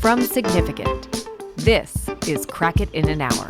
from Significant. This is Crack It in an Hour.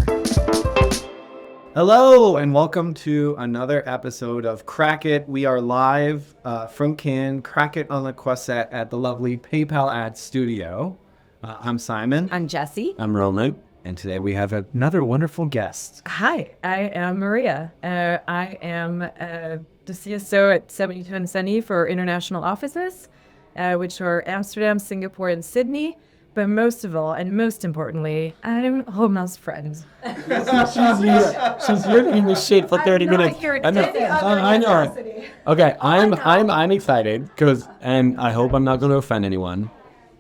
Hello and welcome to another episode of Crack It. We are live from Cannes, Crack It on the Quasset at the lovely PayPal ad studio. I'm Simon. I'm Jessie. I'm Roman. And today we have another wonderful guest. Hi, I am Maria. I am the CSO at 72andSunny for international offices, which are Amsterdam, Singapore, and Sydney. But most of all, and most importantly, I'm Roma's friend. She's here in the shade for 30 minutes. I know. Okay, I'm excited because, and I hope I'm not going to offend anyone.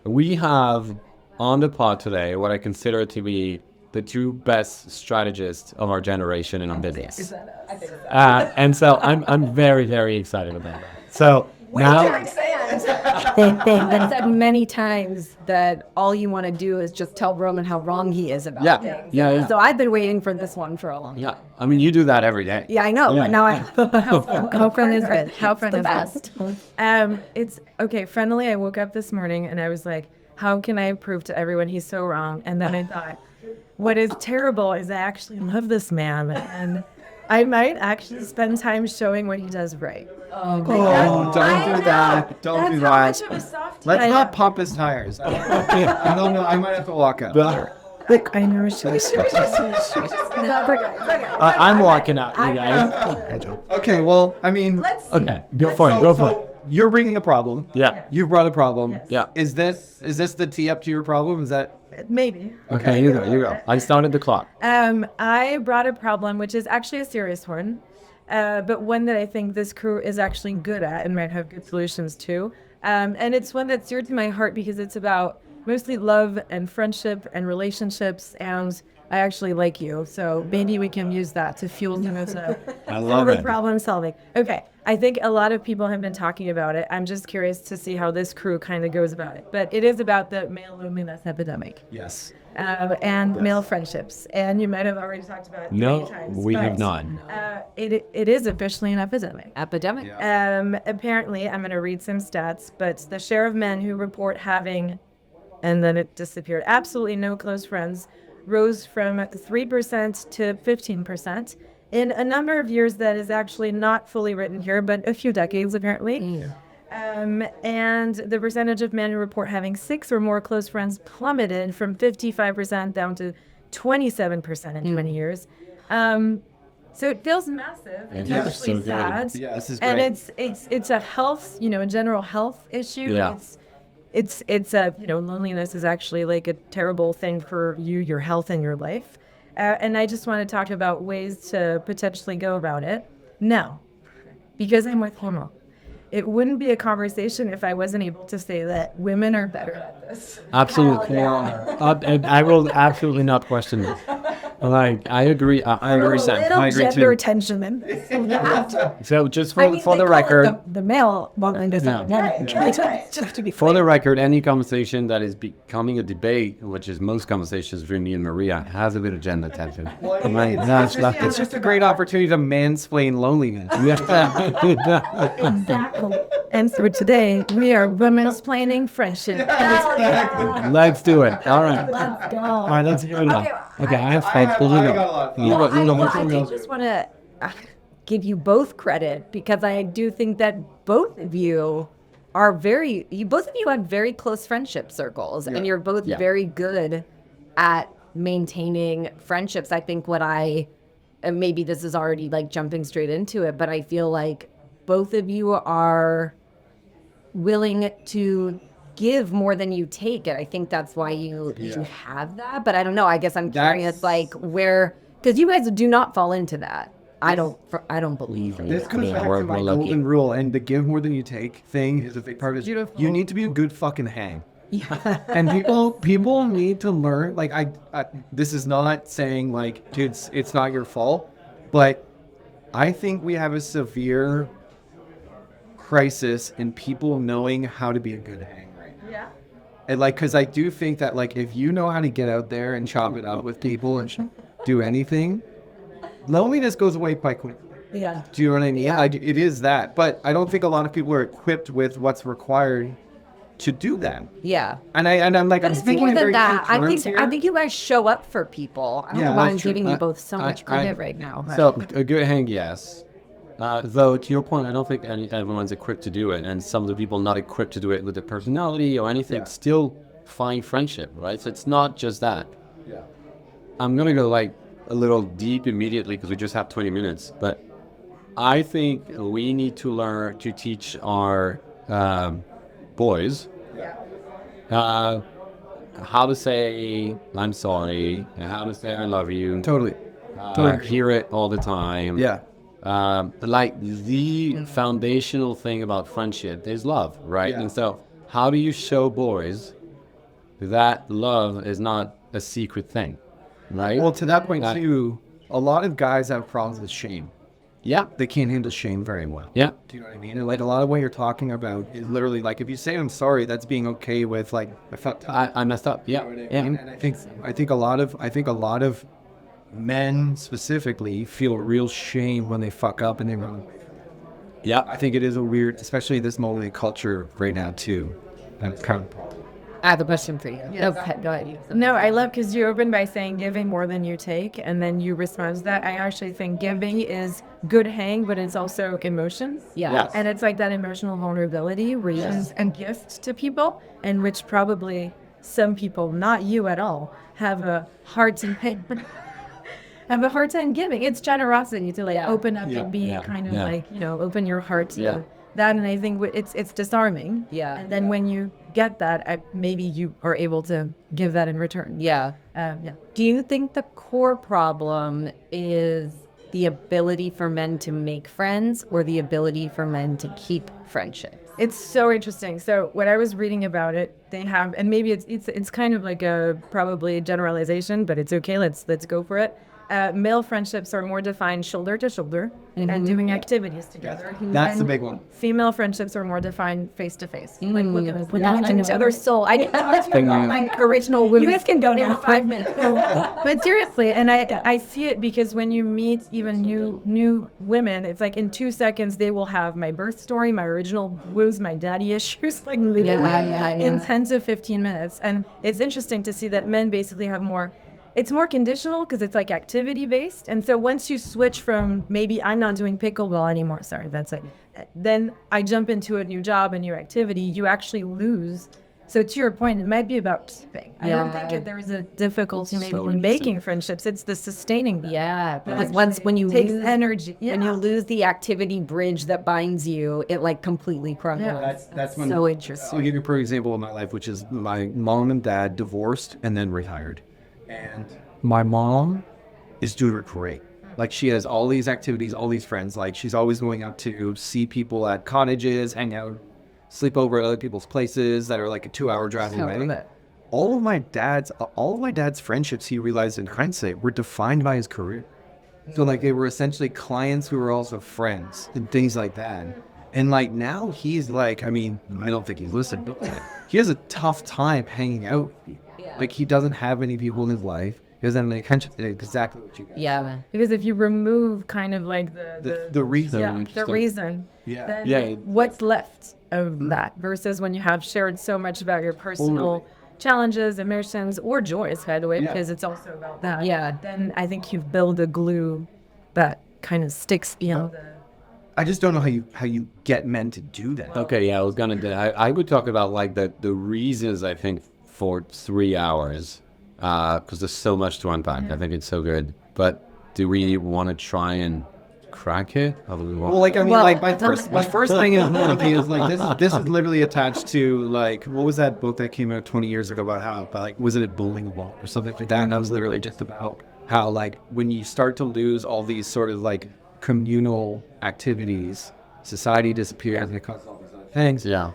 We have on the pod today what I consider to be the two best strategists of our generation in our business. And so I'm very, very excited about that. So now. I've said many times that all you want to do is just tell Roman how wrong he is about things. Yeah. So I've been waiting for this one for a long time. Yeah, I mean, you do that every day. Yeah, I know. Yeah. Now how friend is it? How friend is best? It's okay. Friendly. I woke up this morning and I was like, how can I prove to everyone he's so wrong? And then I thought, what is terrible is I actually love this man, and I might actually spend time showing what he does right. Don't do that. Don't do that. Let's not pump his tires. I don't know. I might have to walk out. Look, I know she was. I'm walking out, you guys. Okay, well, I mean, Okay, go for it. You're bringing a problem. Yeah. You brought a problem. Yeah. Is this the tee up to your problem? Is that? Maybe. Okay, you go. I started the clock. I brought a problem, which is actually a serious one, but one that I think this crew is actually good at and might have good solutions to. And it's one that's dear to my heart because it's about mostly love and friendship and relationships, and I actually like you, so maybe we can use that to fuel some of the I love it. problem solving. Okay, I think a lot of people have been talking about it. I'm just curious to see how this crew kind of goes about it. But it is about the male loneliness epidemic. Yes. And male friendships. And you might have already talked about it No, many times. we have not. It is officially an epidemic. Epidemic. Apparently, I'm going to read some stats, but the share of men who report having, and then it disappeared, absolutely no close friends, rose from 3% to 15% in a number of years that is actually not fully written here, but a few decades apparently. And the percentage of men who report having 6 or more close friends plummeted from 55% down to 27% in 20 years. So it feels massive. It's Yeah, actually so good. sad. Yeah, this is And great. it's a health, a general health issue. Yeah. It's a, loneliness is actually like a terrible thing for you, your health and your life. And I just want to talk about ways to potentially go about it. Now, because I'm with Homo, it wouldn't be a conversation if I wasn't able to say that women are better at this. Absolutely. And I will absolutely not question this. Like, I agree. I agree, Sam. I agree gender too. tension in this. So just for the record, the male one is No. just to be for the record, any conversation that is becoming a debate, which is most conversations between me and Maria, has a bit of gender tension. It's just a great opportunity to mansplain loneliness. Exactly. And so today we are women's planning friendship. Let's do it. All right. Let's go. All right, let's hear it now. Okay, I have faith. I got a lot. I just want to give you both credit because I do think that both of you are both of you have very close friendship circles, and you're both very good at maintaining friendships. I think and maybe this is already like jumping straight into it, but I feel like both of you are willing to give more than you take, and I think that's why you have that. But I don't know. I guess I'm curious, like because you guys do not fall into that. I don't believe in This it. comes back to my golden rule, and the give more than you take thing is a big part of it. Beautiful. You need to be a good fucking hang. And people need to learn. Like I this is not saying like, dude, it's not your fault, but I think we have a severe crisis in people knowing how to be a good hang right now. Yeah. And because I do think that if you know how to get out there and chop it up with people and do anything, loneliness goes away quite quickly. Yeah. Do you know what I mean? Yeah, it is that. But I don't think a lot of people are equipped with what's required to do that. Yeah. And I'm like, But I'm it's thinking more in than very that. few I terms think here. I think you guys show up for people. I don't Yeah, know why I'm that's true. giving you both so much credit right now. But. So a good hang, yes. Though to your point, I don't think everyone's equipped to do it, and some of the people not equipped to do it with their personality or anything still find friendship, right? So it's not just that. Yeah. I'm gonna go like a little deep immediately because we just have 20 minutes, but I think we need to learn to teach our boys how to say I'm sorry, and how to say I love you. Totally. Hear it all the time. Yeah. Like the foundational thing about friendship is love, right? Yeah. And so how do you show boys that love is not a secret thing, right? Well, to that point too, a lot of guys have problems with shame. Yeah. They can't handle shame very well. Yeah. Do you know what I mean? And like a lot of what you're talking about is literally like if you say I'm sorry, that's being okay with like I fucked up. I messed up. Yeah. You know what I Yeah. mean? And I think a lot of men specifically feel real shame when they fuck up and they run away. Yeah. I think it is a weird, especially this moment in culture right now too. And it's kind of I have a question for you. Yes. Okay, go ahead. No, I love because you open by saying giving more than you take, and then you respond to that. I actually think giving is good hang, but it's also emotions. Yeah. Yes. And it's like that emotional vulnerability where you use a gift to people, and which probably some people, not you at all, have a hard time have a hard time giving. It's generosity to like open up and be kind of like, open your heart to that. And I think it's disarming. Yeah. And then when you get that, maybe you are able to give that in return. Yeah. Do you think the core problem is the ability for men to make friends or the ability for men to keep friendships? It's so interesting. So when I was reading about it, they have, and maybe it's kind of like a probably a generalization, but it's okay. Let's go for it. Male friendships are more defined shoulder to shoulder and doing activities together. That's the And big one. Female friendships are more defined face to face. Like look at Each other's soul. I didn't talk to you about my original women. You guys can go now. 5 minutes. But seriously, and I see it because when you meet even new women, it's like in 2 seconds they will have my birth story, my original woos, my daddy issues, like literally in 10 to 15 minutes. And it's interesting to see that men basically have more. It's more conditional because it's like activity based. And so once you switch from maybe I'm not doing pickleball anymore, sorry, that's it. Then I jump into a new job, a new activity, you actually lose. So to your point, it might be about keeping. I don't think there is a difficulty maybe in making friendships. It's the sustaining them. Yeah, because when you takes lose energy. when you lose the activity bridge that binds you, it like completely crumbles. That's when, So interesting. I'll give you a perfect example of my life, which is my mom and dad divorced and then retired. And my mom is doing great. Like she has all these activities, all these friends. Like she's always going out to see people at cottages, hang out, sleep over at other people's places that are like a 2-hour drive away. All of my dad's friendships, he realized in hindsight, were defined by his career. So like they were essentially clients who were also friends and things like that. And like now he's like, I mean, I don't think he's listened, but he has a tough time hanging out with people. Like he doesn't have any people in his life. He doesn't have any exactly what you got. Yeah. Because if you remove kind of like the reason. the reason, Yeah. then what's left of that versus when you have shared so much about your personal challenges, emotions, or joys, by the way, because it's also about that. Yeah. Then I think you've built a glue that kind of sticks beyond the. I just don't know how you get men to do that. Okay, yeah, I was gonna do. I would talk about like the reasons I think for 3 hours, because there's so much to unpack. I think it's so good. But do we want to try and crack it? Or do we want? Well, like I mean, like my first thing is like this is literally attached to like what was that book that came out 20 years ago about like was it a bowling ball or something like that? And that was literally just about how like when you start to lose all these sort of like communal activities, society disappears and it causes all these other things. Yeah.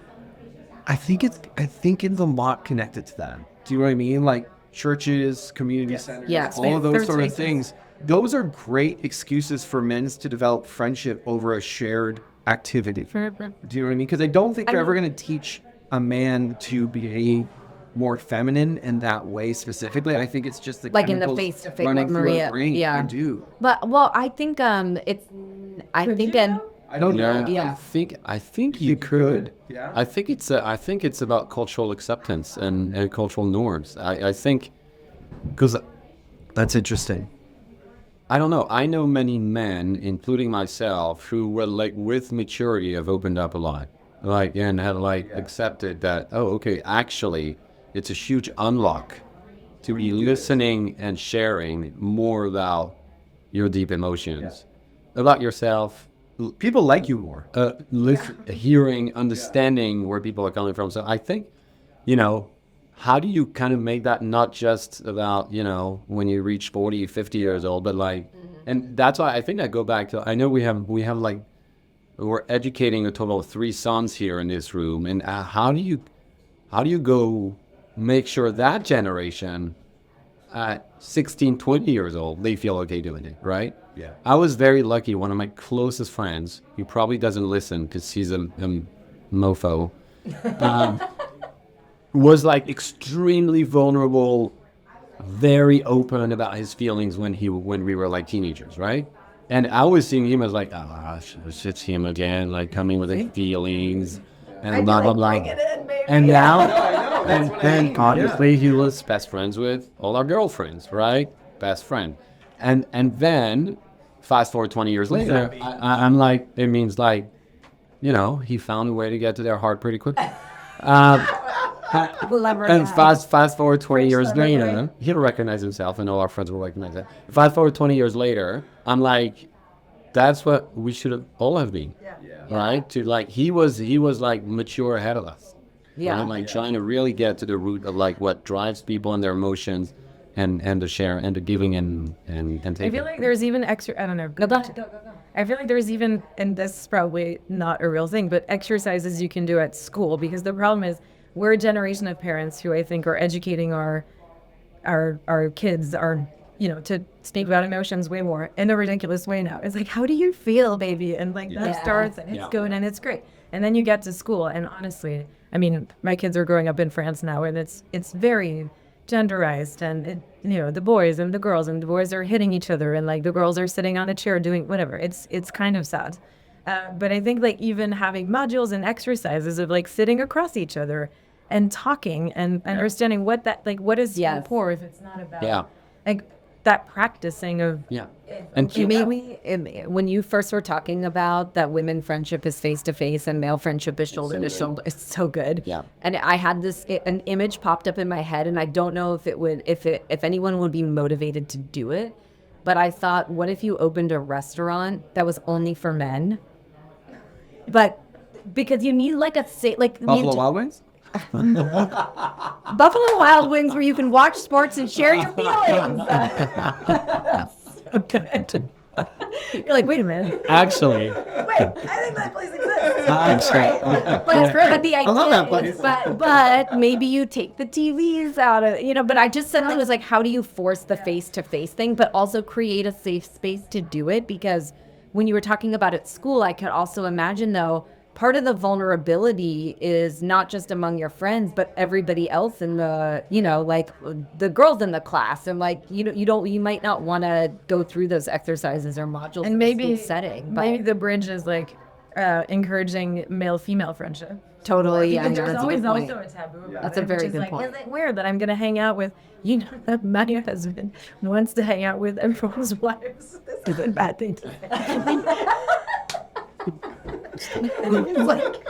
I think it's a lot connected to that. Do you know what I mean? Like churches, community centers, all of those sort of things. Those are great excuses for men to develop friendship over a shared activity. Do you know what I mean? Because I don't think they're ever going to teach a man to be more feminine in that way specifically. I think it's just the Like in the chemicals face-to-face, running like through Maria. our brain. Yeah. I do. But well, I think I don't know. Yeah, I think you could. Yeah. I think it's about cultural acceptance and cultural norms. I think because That's interesting. I don't know. I know many men, including myself, who were like with maturity have opened up a lot, like and had like accepted that. Oh, okay. Actually, it's a huge unlock to be listening and sharing more about your deep emotions, about yourself. People like you more. Hearing, understanding where people are coming from. So I think, how do you kind of make that not just about, when you reach 40, 50 years old, but like, and that's why I think I go back to, I know we have like, we're educating a total of 3 sons here in this room. And how do you go make sure that generation at 16, 20 years old, they feel okay doing it, right? Yeah. I was very lucky. One of my closest friends, he probably doesn't listen because he's a mofo, was like extremely vulnerable, very open about his feelings when we were like teenagers, right? And I was seeing him as like, oh, it's him again, like coming with his feelings and blah, blah, blah. And now, and obviously he was best friends with all our girlfriends, right? Best friend. And then fast forward 20 years later, I'm like, it means like, he found a way to get to their heart pretty quickly. And fast forward 20 years later, he'll recognize himself, and all our friends will recognize that. Fast forward 20 years later, I'm like, that's what we should all have been, right? To like, he was like mature ahead of us. Yeah. Right? Like trying to really get to the root of like what drives people and their emotions, and the share and the giving and taking. I feel like there's even extra. I don't know. Go. I feel like there's even, and this is probably not a real thing, but exercises you can do at school, because the problem is we're a generation of parents who I think are educating our kids, to speak about emotions way more in a ridiculous way now. It's like, how do you feel, baby? And like that starts, and it's good, and it's great. And then you get to school, and honestly, I mean, my kids are growing up in France now, and it's very genderized, and the boys and the girls, and the boys are hitting each other, and like the girls are sitting on a chair doing whatever. It's kind of sad. But I think like even having modules and exercises of like sitting across each other and talking and understanding what is for if it's not about like that practicing of and when you first were talking about that women friendship is face to face and male friendship is shoulder to shoulder, it's so good. And I had an image popped up in my head, and I don't know if anyone would be motivated to do it, but I thought, what if you opened a restaurant that was only for men? But because you need like Buffalo Wild Wings? Buffalo Wild Wings, where you can watch sports and share your feelings. You're like, wait a minute. actually, I think that place exists. actually, But the idea is, but maybe you take the TVs out of, but I just suddenly was like, how do you force the face-to-face thing, but also create a safe space to do it? Because when you were talking about at school, I could also imagine, though, part of the vulnerability is not just among your friends, but everybody else in the, like the girls in the class. And like, you might not want to go through those exercises or modules And maybe in the school setting. But maybe the bridge is like encouraging male-female friendship. totally, yeah. There's that's always a good point. also a taboo about That's a it, very which is good like, point. Is it weird that I'm going to hang out with, that my husband wants to hang out with everyone's wives? This is a bad thing to say. It's like,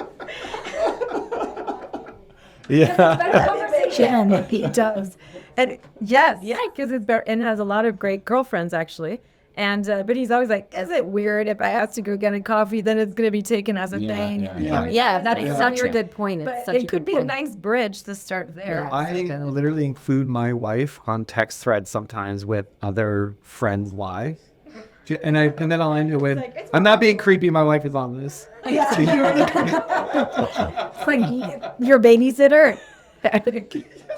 conversation. He does. And because it's better, and has a lot of great girlfriends actually. And but he's always like, is it weird if I ask to go get a coffee, then it's gonna be taken as a thing? That's such a good point. It's But such a it could good be point. a nice bridge to start there. I literally include my wife on text threads sometimes with other friends' wives. And then I'll end it with, I'm not being creepy, my wife is on this. It's like your babysitter.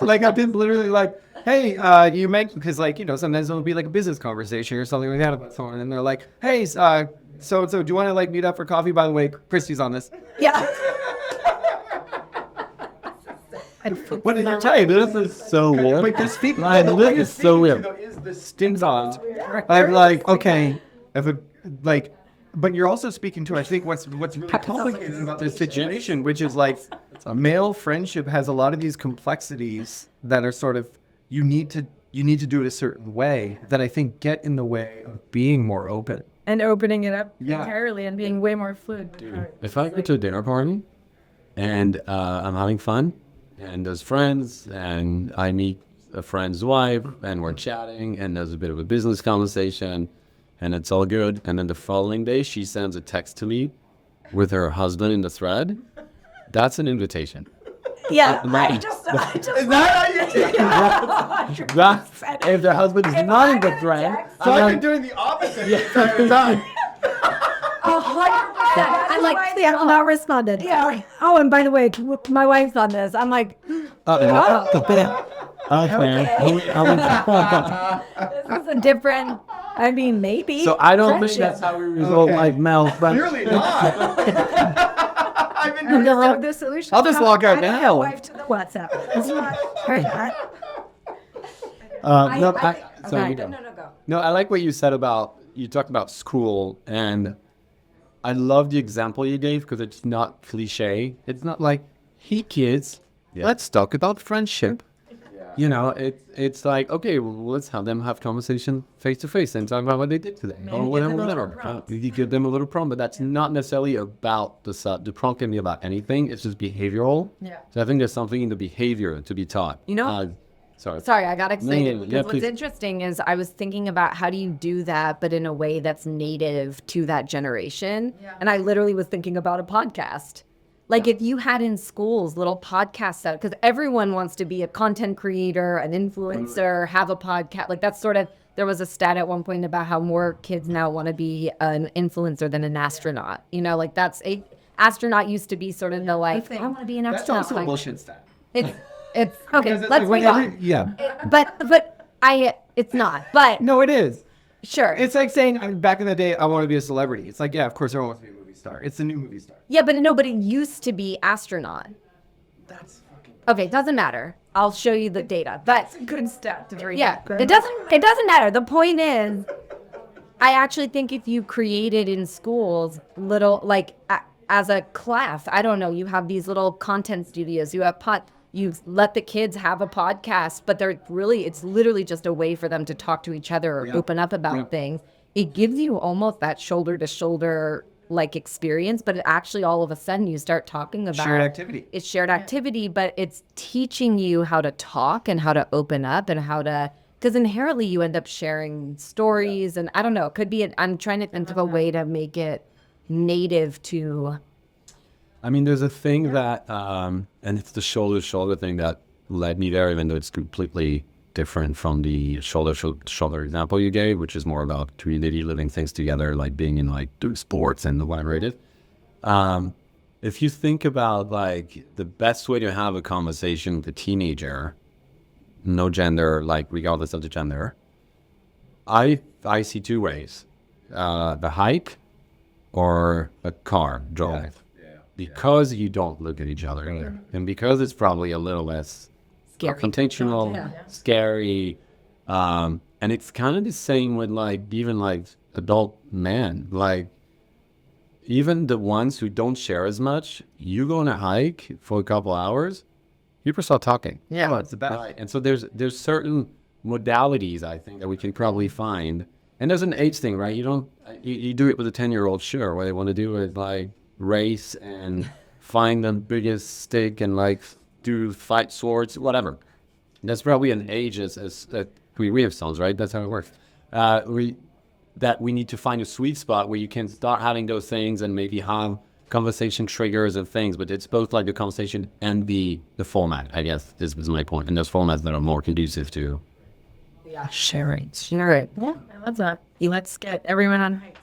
Like I've been literally like, hey, you make, because like, sometimes it'll be like a business conversation or something like that about someone. And they're like, hey, so do you want to like meet up for coffee? By the way, Christy's on this. Yeah. what did I tell you? This is so weird. Wait, this speaking. This is so weird. Is the stims on. I'm like, okay, if it, like, But you're also speaking to, I think, what's really complicated about this situation, which is like male friendship has a lot of these complexities that are sort of you need to do it a certain way that I think get in the way of being more open. And opening it up Yeah. entirely and being way more fluid. If I go to a dinner party and I'm having fun and there's friends and I meet a friend's wife and we're chatting and there's a bit of a business conversation and it's all good, and then the following day she sends a text to me with her husband in the thread, that's an invitation. Yeah. I just Is that how you take it? That's, if the husband is not in the thread, So I've been doing the opposite. I'm like, yeah, I'm not responded. Yeah. Oh, and by the way, my wife's on this. I'm like, this is a different. I mean, maybe. so I don't think friendship. that's how we resolve like Mel. But Clearly not. I've been doing the solution. I'll just log out now. Wife to the WhatsApp. It's not right. Sorry, you go. No, I like what you said about, you talked about school, and I love the example you gave because it's not cliche. It's not like, hey kids, let's talk about friendship. You know, it's like, okay, well, let's have them have conversation face to face and talk about what they did today or whatever. You give them a little prompt, but that's not necessarily about the prompt can be about anything. It's just behavioral. Yeah. So I think there's something in the behavior to be taught. You know, Sorry, I got excited. Yeah, Because what's please. interesting is I was thinking about how do you do that, but in a way that's native to that generation. Yeah. And I literally was thinking about a podcast. Like if you had in schools little podcasts out, because everyone wants to be a content creator, an influencer, have a podcast. Like that's sort of, there was a stat at one point about how more kids now want to be an influencer than an astronaut. You know, like that's astronaut used to be sort of the like, I want to be an That's astronaut. also a Like, bullshit stat. it's okay. Because Let's move on. Yeah. But it's not. But No, it is. sure. It's like saying back in the day, I want to be a celebrity. It's like, yeah, of course, everyone wants to be a movie star. It's the new movie star. Yeah, but no, but it used to be astronaut. That's fucking. Okay, doesn't matter. I'll show you the data. But Good stat to bring. yeah, it doesn't matter. The point is, I actually think if you created in schools little like as a class, I don't know, you have these little content studios. You have you let the kids have a podcast, but it's literally just a way for them to talk to each other or open up about things. It gives you almost that shoulder to shoulder like experience, but it actually all of a sudden you start talking about Shared activity. It's shared activity, but it's teaching you how to talk and how to open up and how to, because inherently you end up sharing stories and I don't know, it could be, I'm trying to think of a way to make it native to. I mean, there's a thing that, and it's the shoulder-to-shoulder thing that led me there, even though it's completely different from the shoulder-to-shoulder example you gave, which is more about community living things together, like being in like doing sports and whatever it is. If you think about like the best way to have a conversation with a teenager, no gender, like regardless of the gender, I see two ways: the hike or a car drive. Because you don't look at each other, and because it's probably a little less Scary. confrontational, scary, and it's kind of the same with like even like adult men. Like even the ones who don't share as much, you go on a hike for a couple hours, people start talking. Yeah, it's the best. Right. And so there's certain modalities I think that we can probably find, and there's an age thing, right? You do it with a 10-year-old, sure. What they want to do is like race and find the biggest stick and like do fight swords, whatever. That's probably an age as we have sons, right? That's how it works. We need to find a sweet spot where you can start having those things and maybe have conversation triggers and things, but it's both like the conversation and the format, I guess, this was my point. And there's formats that are more conducive to Sharing. Yeah, I love that. Let's get everyone on hikes.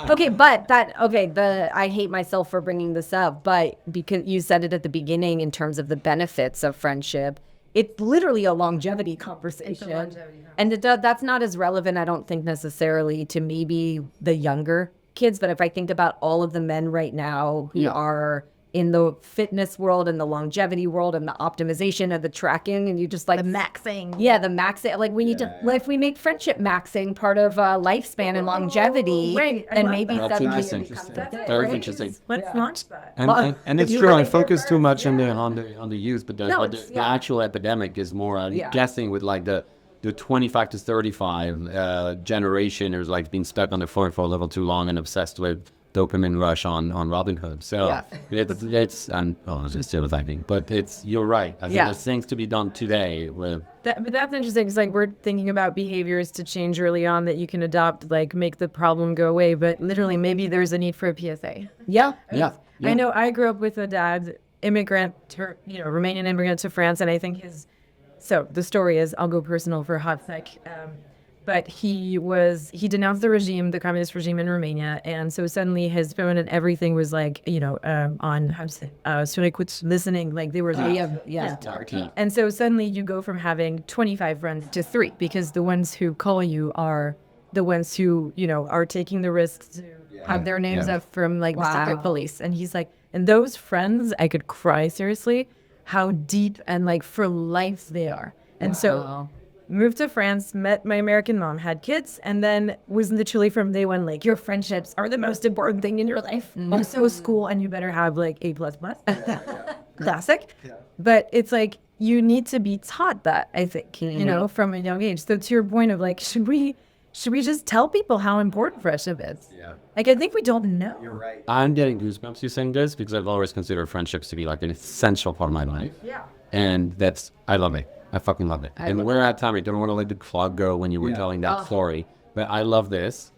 Okay, but I hate myself for bringing this up, but because you said it at the beginning in terms of the benefits of friendship, it's literally a longevity conversation. And that's not as relevant, I don't think necessarily to maybe the younger kids, but if I think about all of the men right now who are in the fitness world and the longevity world and the optimization of the tracking, and you just like The maxing. Yeah, the maxing. Like we need to, like, if we make friendship maxing part of lifespan and longevity, Right. I then love maybe that. That's suddenly interesting. it becomes a thing, Very right? interesting. Let's launch that. And it's true. I focus too much on the youth, but No, the actual epidemic is more. I'm guessing with like the 25 to 35 generation is like been stuck on the phone for a little too long and obsessed with dopamine rush on Robinhood. So it's still affecting, but you're right. I think there's things to be done today with. But that's interesting because like we're thinking about behaviors to change early on that you can adopt, like make the problem go away. But literally, maybe there's a need for a PSA. Yeah. I know I grew up with a dad, immigrant, Romanian immigrant to France, and I think so the story is, I'll go personal for a hot sec, but he denounced the regime, the communist regime in Romania, and so suddenly his phone and everything was like, on, how to say, sur écoute, listening, like they were, and so suddenly you go from having 25 friends to 3, because the ones who call you are the ones who, are taking the risks to have their names up from like the secret police. And he's like, and those friends, I could cry, seriously, how deep and like for life they are. And so moved to France, met my American mom, had kids, and then was literally from day one, like, your friendships are the most important thing in your life. Also school, and you better have like A++. Classic. But it's like, you need to be taught that, I think, from a young age. So to your point of like, should we just tell people how important friendship is? Yeah. Like, I think we don't know. You're right. I'm getting goosebumps you saying this because I've always considered friendships to be like an essential part of my life. Yeah. And I love it. I fucking love it. And we're at time. I don't want to let the clock go when you were telling that story, but I love this.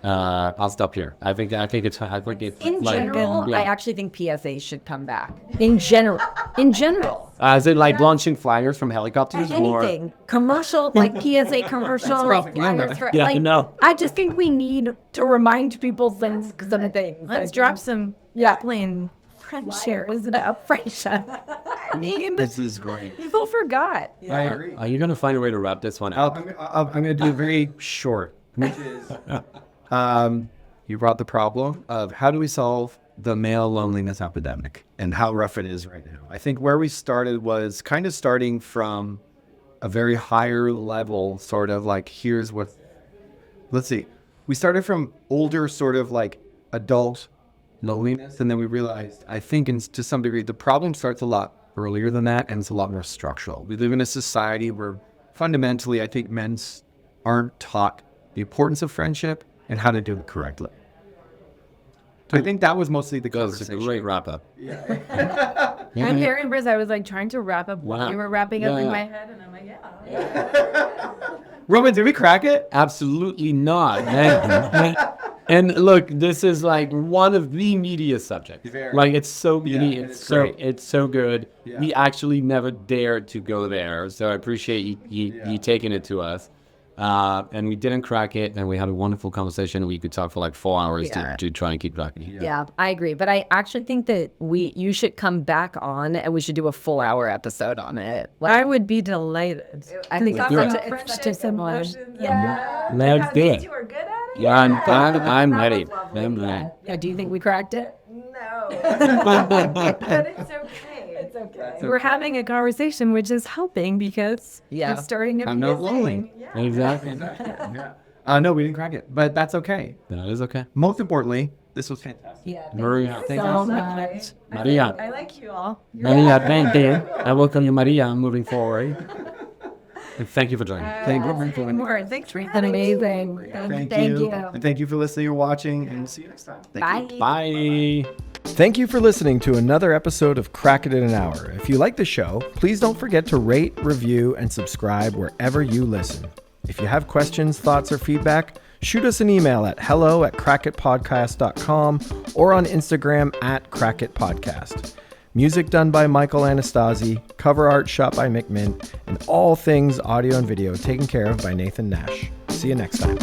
I'll stop here. I think it's In like, general, I actually think PSA should come back. In general. Is it like launching flyers from helicopters? Anything. Commercial, like PSA commercials. I just think we need to remind people things. Let's drop some plain friendship. Friendship. This is great. People forgot. I agree. Are you going to find a way to wrap this one out? I'm going to do it very short, which is you brought the problem of how do we solve the male loneliness epidemic and how rough it is right now. I think where we started was kind of starting from a very higher level, sort of like, let's see. We started from older sort of like adult loneliness, and then we realized, I think to some degree, the problem starts a lot earlier than that, and it's a lot more structural. We live in a society where fundamentally, I think men aren't taught the importance of friendship and how to do it correctly. So I think that was mostly the conversation. It's a great wrap up. I'm hearing Briz, I was like trying to wrap up what you were wrapping up in my head, and I'm like, Roman, did we crack it? Absolutely not. And look, this is like one of the media subjects. Like, it's so meaty. It's so good. Yeah. We actually never dared to go there, so I appreciate you taking it to us. And we didn't crack it, and we had a wonderful conversation. We could talk for like 4 hours to try and keep cracking it. Yeah, I agree. But I actually think that you should come back on, and we should do a full hour episode on it. I would be delighted. I think it's such a similar. Yeah. Let's do it. You are good at it? Yeah, I'm ready. Yeah, do you think we cracked it? No. But it's okay. It's okay. We're having a conversation, which is helping because we're starting to I'm not lonely. Yeah. Exactly. No, we didn't crack it, but that's okay. That is okay. Most importantly, this was fantastic. Yeah. Maria. Thank you so much. Maria. I like you all. Maria, thank you. I welcome you, Maria, moving forward. And thank you for joining. Thanks for having me. Amazing. Thank you. And thank you for listening or watching, and see you next time. Thank you. Bye. Thank you for listening to another episode of Crack It in an Hour. If you like the show, please don't forget to rate, review, and subscribe wherever you listen. If you have questions, thoughts, or feedback, shoot us an email at hello@crackitpodcast.com or on Instagram @crackitpodcast. Music done by Michael Anastasi, cover art shot by Mick Mint, and all things audio and video taken care of by Nathan Nash. See you next time.